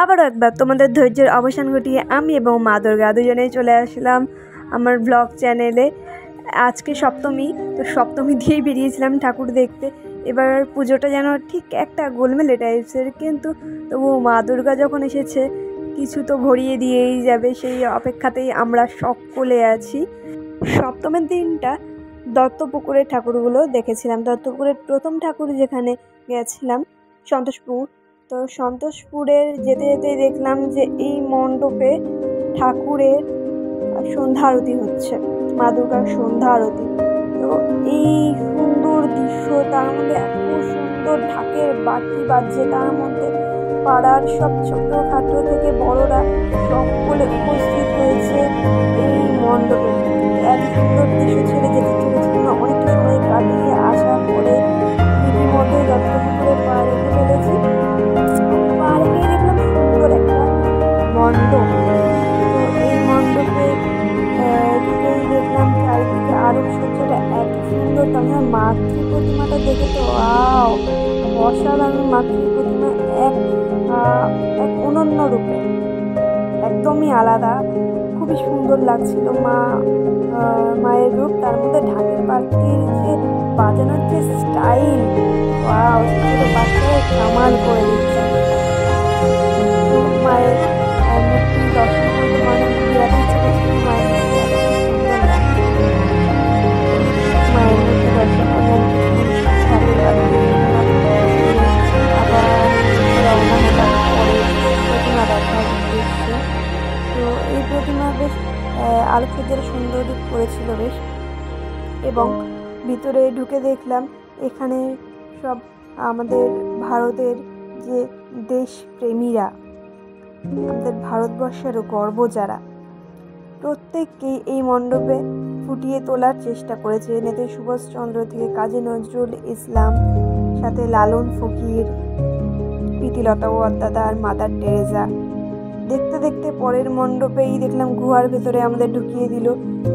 আবারও একবার তোমাদের ধৈর্যের অবসান ঘটিয়ে আমি এবং মা দুর্গা দুজনেই চলে আসলাম আমার ব্লগ চ্যানেলে। আজকে সপ্তমী, তো সপ্তমী দিয়েই বেরিয়েছিলাম ঠাকুর দেখতে। এবার পুজোটা যেন ঠিক একটা গোলমেলে টাইপসের, কিন্তু তবু মা দুর্গা যখন এসেছে কিছু তো ভরিয়ে দিয়েই যাবে, সেই অপেক্ষাতেই আমরা সকলে আছি। সপ্তমীর দিনটা দত্তপুকুরের ঠাকুরগুলো দেখেছিলাম। দত্তপুকুরের প্রথম ঠাকুর যেখানে গেছিলাম সন্তোষপুর, তো সন্তোষপুরের যেতে যেতে দেখলাম যে এই মণ্ডপে ঠাকুরের সন্ধ্যা আরতি হচ্ছে, মা দুর্গার সন্ধ্যা আরতি। তো এই সুন্দর দৃশ্য, তার মধ্যে এত সুন্দর ঢাকের বাটি বাজছে, তার মধ্যে পাড়ার সব ছোটখাটো থেকে বড়রা সকলে উপস্থিত হয়েছে এই মণ্ডপে। এত সুন্দর দৃশ্য ছেড়ে যেতে চলেছিল না, অনেকটা সময় কাটিয়ে আসার পরে রীতিমতো দত্তপুকুরে পা রেখে ফেলেছি। পা রেখে দেখলাম সুন্দর একটা মণ্ডপ। তো এই মণ্ডপে ঢুকেই দেখলাম চারিদিকে আলোকসজ্জাটা এত সুন্দর। তবে মাতৃ প্রতিমাটা দেখে তো অসাধারণ মাতৃ প্রতিমা, এক অনন্য রূপে, একদমই আলাদা, খুবই সুন্দর লাগছিল মায়ের রূপ। তার মধ্যে ঢাকের বাটির যে বাজানোর যে স্টাইল, ছোট বাচ্চারা কামাল করে দিচ্ছে। মায়ের মূর্তি দর্শন করতে মানে বিরাট ইচ্ছে করছিল, মায়ের মূর্তি এত সুন্দর লাগছে। মায়ের মূর্তি দর্শন করলাম, ঢাকের বাটি আবার রওনা হলাম পরে প্রতিমা দেখার উদ্দেশ্যে। তো এই প্রতিমা বেশ আলোকসজ্জার সুন্দর করেছিল বেশ, এবং ভিতরে ঢুকে দেখলাম এখানে সব আমাদের ভারতের যে দেশপ্রেমীরা, আমাদের ভারতবর্ষেরও গর্ব যারা, প্রত্যেককেই এই মণ্ডপে ফুটিয়ে তোলার চেষ্টা করেছে। নেতাজি সুভাষচন্দ্র থেকে কাজী নজরুল ইসলাম, সাথে লালন ফকির, প্রীতিলতা ওয়াদ্দেদার, মাদার টেরেসা। দেখতে দেখতে পরের মণ্ডপেই দেখলাম গুহার ভেতরে আমাদের ঢুকিয়ে দিল।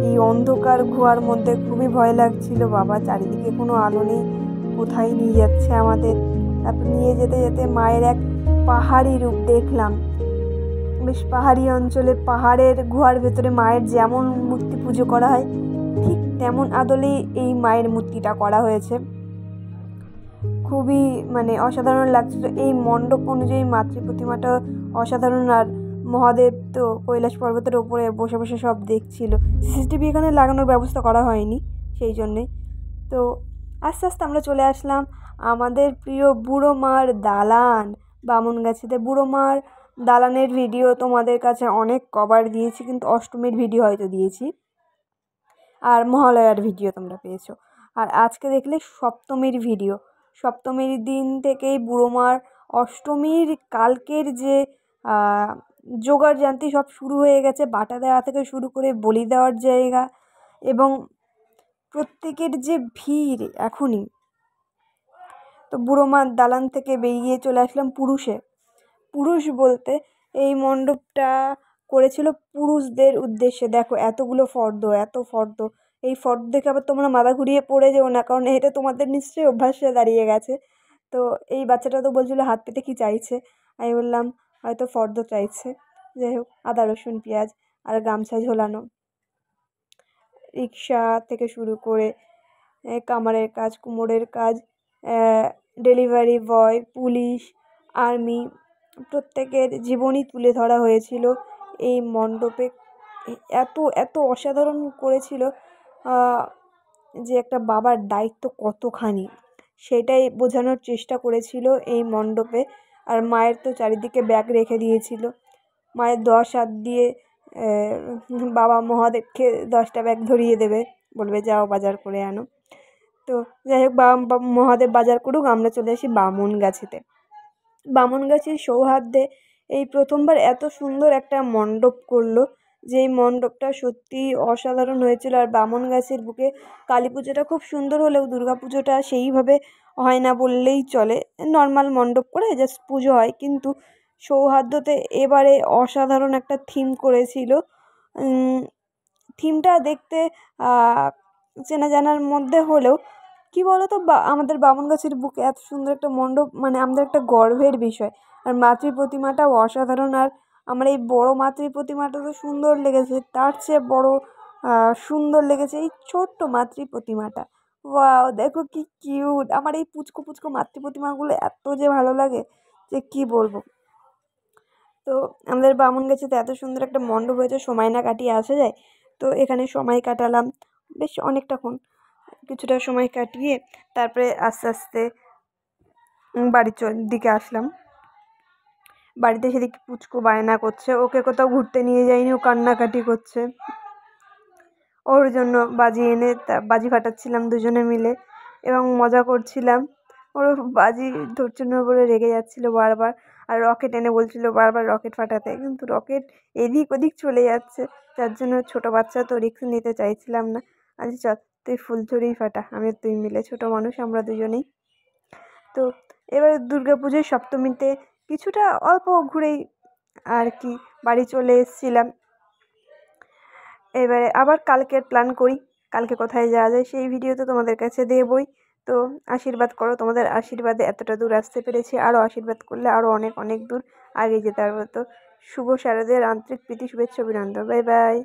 এই অন্ধকার গুহার মধ্যে খুবই ভয় লাগছিল, বাবা চারিদিকে কোনো আলো নেই, কোথায় নিয়ে যাচ্ছে আমাদের। তারপর নিয়ে যেতে যেতে মায়ের এক পাহাড়ি রূপ দেখলাম। বেশ পাহাড়ি অঞ্চলে পাহাড়ের গুহার ভেতরে মায়ের যেমন মূর্তি পুজো করা হয় ঠিক তেমন আদলেই এই মায়ের মূর্তিটা করা হয়েছে। খুবই অসাধারণ লাগছিল। এই মণ্ডপ অনুযায়ী মাতৃ প্রতিমাটা অসাধারণ। আর মহাদেব তো কৈলাস পর্বতের ওপরে বসে বসে সব দেখছিল। সিসিটিভি এখানে লাগানোর ব্যবস্থা করা হয়নি সেই জন্যে। তো আস্তে আস্তে আমরা চলে আসলাম আমাদের প্রিয় বুড়ো মার দালান বামুনগাছিতে। বুড়ো মার দালানের ভিডিও তোমাদের কাছে অনেক কভার দিয়েছি, কিন্তু অষ্টমীর ভিডিও হয়তো দিয়েছি, আর মহালয়ার ভিডিও তোমরা পেয়েছো। আর আজকে দেখলে সপ্তমীর ভিডিও। সপ্তমীর দিন থেকেই বুড়ো মার অষ্টমীর কালকের যে জোগাড় জান্তি সব শুরু হয়ে গেছে, বাটা দেওয়া থেকে শুরু করে বলি দেওয়ার জায়গা, এবং প্রত্যেকের যে ভিড় এখনই। তো বুড়ো মার দালান থেকে বেরিয়ে চলে আসলাম পুরুষ বলতে এই মণ্ডপটা করেছিল পুরুষদের উদ্দেশ্যে। দেখো এতগুলো ফর্দ, এত ফর্দ, এই ফর্দ দেখে আবার তোমরা মাথা ঘুরিয়ে পড়ে যেও না, কারণ এটা তোমাদের নিশ্চয়ই অভ্যাসে দাঁড়িয়ে গেছে। তো এই বাচ্চাটা তো বলছিল হাত পেতে কি চাইছে, আমি বললাম হয়তো ফর্দ চাইছে। যাই হোক, আদা রসুন পেঁয়াজ আর গামছা ঝোলানো, রিক্সা থেকে শুরু করে কামারের কাজ, কুমোরের কাজ, ডেলিভারি বয়, পুলিশ, আর্মি, প্রত্যেকের জীবনই তুলে ধরা হয়েছিল এই মণ্ডপে। এত এত অসাধারণ করেছিল যে একটা বাবার দায়িত্ব কতখানি, সেটাই বোঝানোর চেষ্টা করেছিল এই মণ্ডপে। আর মায়ের তো চারিদিকে ব্যাগ রেখে দিয়েছিল। মায়ের 10 হাত দিয়ে বাবা মহাদেবকে 10টা ব্যাগ ধরিয়ে দেবে, বলবে যাও বাজার করে আনো। তো যাই হোক, বাবা মহাদেব বাজার করুক, আমরা চলে আসি বামুনগাছিতে। বামুনগাছির সৌহার্দ্যে এই প্রথমবার এত সুন্দর একটা মণ্ডপ করলো, যেই মণ্ডপটা সত্যি অসাধারণ হয়েছিল। আর বামুনগাছির বুকে কালী পুজোটা খুব সুন্দর হলেও দুর্গা পুজোটা সেইভাবে হয় না বললেই চলে। নর্মাল মণ্ডপ করে জাস্ট পুজো হয়, কিন্তু সৌহার্দ্যতে এবারে অসাধারণ একটা থিম করেছিল। থিমটা দেখতে চেনা জানার মধ্যে হলেও কি বলতো, আমাদের বামুনগাছির বুকে এত সুন্দর একটা মণ্ডপ আমাদের একটা গর্বের বিষয়। আর মাতৃ প্রতিমাটাও অসাধারণ। আর আমার এই বড় মাতৃ প্রতিমাটা তো সুন্দর লেগেছে, তার চেয়ে বড় সুন্দর লেগেছে এই ছোট্ট মাতৃ প্রতিমাটা। ওয়াও, দেখো কি কিউট! আমার এই পুচকো পুচকো মাতৃ প্রতিমাগুলো এত যে ভালো লাগে যে কি বলবো। তো আমাদের বামুনগাছিতে এত সুন্দর একটা মণ্ডপ হয়েছে, সময় না কাটিয়ে আসা যায়। তো এখানে সময় কাটালাম বেশ অনেকটাক্ষণ, কিছুটা সময় কাটিয়ে তারপরে আস্তে আস্তে বাড়ির দিকে আসলাম। বাড়িতে এসে দেখি পুচকু বায়না করছে, ওকে কোথাও ঘুরতে নিয়ে যাইনি, ও কান্নাকাটি করছে। ওর জন্য বাজি এনে বাজি ফাটাচ্ছিলাম দুজনে মিলে এবং মজা করছিলাম। ওর বাজি ধরছে না বলে রেগে যাচ্ছিল বারবার, আর রকেট এনে বলছিল বারবার রকেট ফাটাতে, কিন্তু রকেট এদিক ওদিক চলে যাচ্ছে, যার জন্য ছোটো বাচ্চা তো রিস্ক নিতে চাইছিলাম না। আচ্ছা চল, তুই ফুলঝুরিই ফাটা, আমি তুই মিলে, ছোটো মানুষ আমরা দুজনেই। তো এবার দুর্গাপুজোর সপ্তমীতে কিছুটা অল্প ঘুরেই আর কি বাড়ি চলে এসেছিলাম। এবারে আবার কালকের প্ল্যান করি, কালকে কোথায় যাওয়া যায় সেই ভিডিও তো তোমাদের কাছে দেবই। তো আশীর্বাদ করো, তোমাদের আশীর্বাদে এতটা দূর আসতে পেরেছি, আরও আশীর্বাদ করলে আরও অনেক অনেক দূর আগে যেতে পারবো। তো শুভ শারদের আন্তরিক প্রীতি, শুভেচ্ছা, অভিনন্দন। Bye bye.